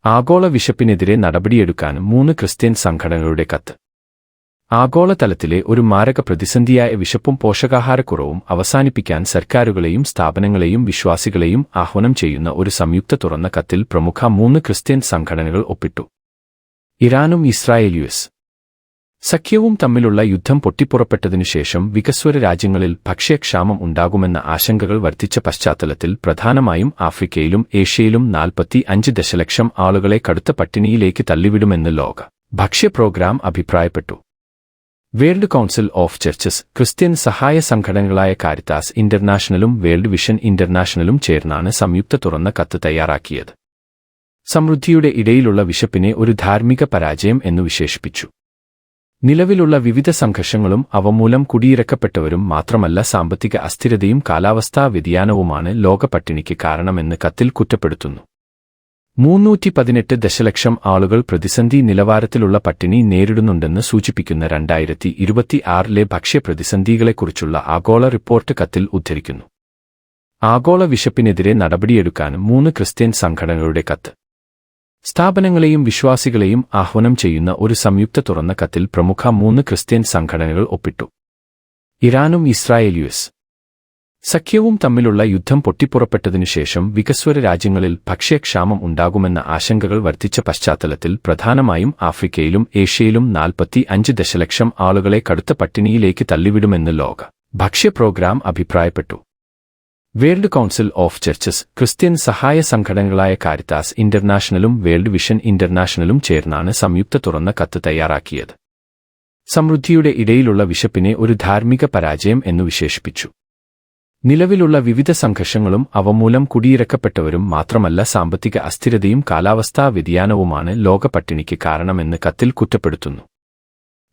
ആഗോള വിശപ്പിനെതിരെ നടപടിയെടുക്കാനും 3 ക്രിസ്ത്യൻ സംഘടനകളുടെ കത്ത്. ആഗോളതലത്തിലെ ഒരു മാരക പ്രതിസന്ധിയായ വിശപ്പും പോഷകാഹാരക്കുറവും അവസാനിപ്പിക്കാൻ സർക്കാരുകളെയും സ്ഥാപനങ്ങളെയും വിശ്വാസികളെയും ആഹ്വാനം ചെയ്യുന്ന ഒരു സംയുക്ത തുറന്ന കത്തിൽ പ്രമുഖ 3 ക്രിസ്ത്യൻ സംഘടനകൾ ഒപ്പിട്ടു. ഇറാനും ഇസ്രായേൽ-യുഎസ് സഖ്യവും തമ്മിലുള്ള യുദ്ധം പൊട്ടിപ്പുറപ്പെട്ടതിനുശേഷം വികസ്വര രാജ്യങ്ങളിൽ ഭക്ഷ്യക്ഷാമം ഉണ്ടാകുമെന്ന ആശങ്കകൾ വർദ്ധിച്ച പശ്ചാത്തലത്തിൽ പ്രധാനമായും ആഫ്രിക്കയിലും ഏഷ്യയിലും 45 ദശലക്ഷം ആളുകളെ കടുത്ത പട്ടിണിയിലേക്ക് തള്ളിവിടുമെന്ന് ലോക ഭക്ഷ്യ പ്രോഗ്രാം അഭിപ്രായപ്പെട്ടു. World council of churches, Christian സഹായ സംഘടനകളായ കാരിത്താസ് ഇന്റർനാഷണലും വേൾഡ് വിഷൻ ഇന്റർനാഷണലും ചേർന്നാണ് സംയുക്ത തുറന്ന കത്ത് തയ്യാറാക്കിയത്. സമൃദ്ധിയുടെ ഇടയിലുള്ള വിശപ്പിനെ ഒരു ധാർമ്മിക പരാജയം എന്നു വിശേഷിപ്പിച്ചു. നിലവിലുള്ള വിവിധ സംഘർഷങ്ങളും അവ മൂലം കുടിയിറക്കപ്പെട്ടവരും മാത്രമല്ല സാമ്പത്തിക അസ്ഥിരതയും കാലാവസ്ഥാ വ്യതിയാനവുമാണ് ലോക പട്ടിണിക്ക് കാരണമെന്ന് കത്തിൽ കുറ്റപ്പെടുത്തുന്നു. 318 ദശലക്ഷം ആളുകൾ പ്രതിസന്ധി നിലവാരത്തിലുള്ള പട്ടിണി നേരിടുന്നുണ്ടെന്ന് സൂചിപ്പിക്കുന്ന 2026 ഭക്ഷ്യ പ്രതിസന്ധികളെക്കുറിച്ചുള്ള ആഗോള റിപ്പോർട്ട് കത്തിൽ ഉദ്ധരിക്കുന്നു. ആഗോള വിശപ്പിനെതിരെ നടപടിയെടുക്കാനും 3 ക്രിസ്ത്യൻ സംഘടനകളുടെ കത്ത്. സ്ഥാപനങ്ങളെയും വിശ്വാസികളെയും ആഹ്വാനം ചെയ്യുന്ന ഒരു സംയുക്ത തുറന്ന കത്തിൽ പ്രമുഖ 3 ക്രിസ്ത്യൻ സംഘടനകൾ ഒപ്പിട്ടു. ഇറാനും ഇസ്രായേൽ-യുഎസ് സഖ്യവും തമ്മിലുള്ള യുദ്ധം പൊട്ടിപ്പുറപ്പെട്ടതിനുശേഷം വികസ്വര രാജ്യങ്ങളിൽ ഭക്ഷ്യക്ഷാമം ഉണ്ടാകുമെന്ന ആശങ്കകൾ വർദ്ധിച്ച പശ്ചാത്തലത്തിൽ പ്രധാനമായും ആഫ്രിക്കയിലും ഏഷ്യയിലും 45 ദശലക്ഷം ആളുകളെ കടുത്ത പട്ടിണിയിലേക്ക് തള്ളിവിടുമെന്ന് ലോക ഭക്ഷ്യ പ്രോഗ്രാം അഭിപ്രായപ്പെട്ടു. World council of churches, Christian സഹായ സംഘടനകളായ കാരിത്താസ് ഇന്റർനാഷണലും വേൾഡ് വിഷൻ ഇന്റർനാഷണലും ചേർന്നാണ് സംയുക്ത തുറന്ന കത്ത് തയ്യാറാക്കിയത്. സമൃദ്ധിയുടെ ഇടയിലുള്ള വിശപ്പിനെ ഒരു ധാർമ്മിക പരാജയം എന്നു വിശേഷിപ്പിച്ചു. നിലവിലുള്ള വിവിധ സംഘർഷങ്ങളും അവ മൂലം കുടിയിറക്കപ്പെട്ടവരും മാത്രമല്ല സാമ്പത്തിക അസ്ഥിരതയും കാലാവസ്ഥാ വ്യതിയാനവുമാണ് ലോക പട്ടിണിക്ക് കാരണമെന്ന് കത്തിൽ കുറ്റപ്പെടുത്തുന്നു.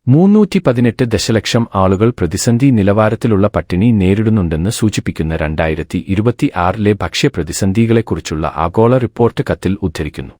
318 ദശലക്ഷം ആളുകൾ പ്രതിസന്ധി നിലവാരത്തിലുള്ള പട്ടിണി നേരിടുന്നുണ്ടെന്ന് സൂചിപ്പിക്കുന്ന 2026 ഭക്ഷ്യ പ്രതിസന്ധികളെക്കുറിച്ചുള്ള ആഗോള റിപ്പോർട്ട് കത്തിൽ ഉദ്ധരിക്കുന്നു.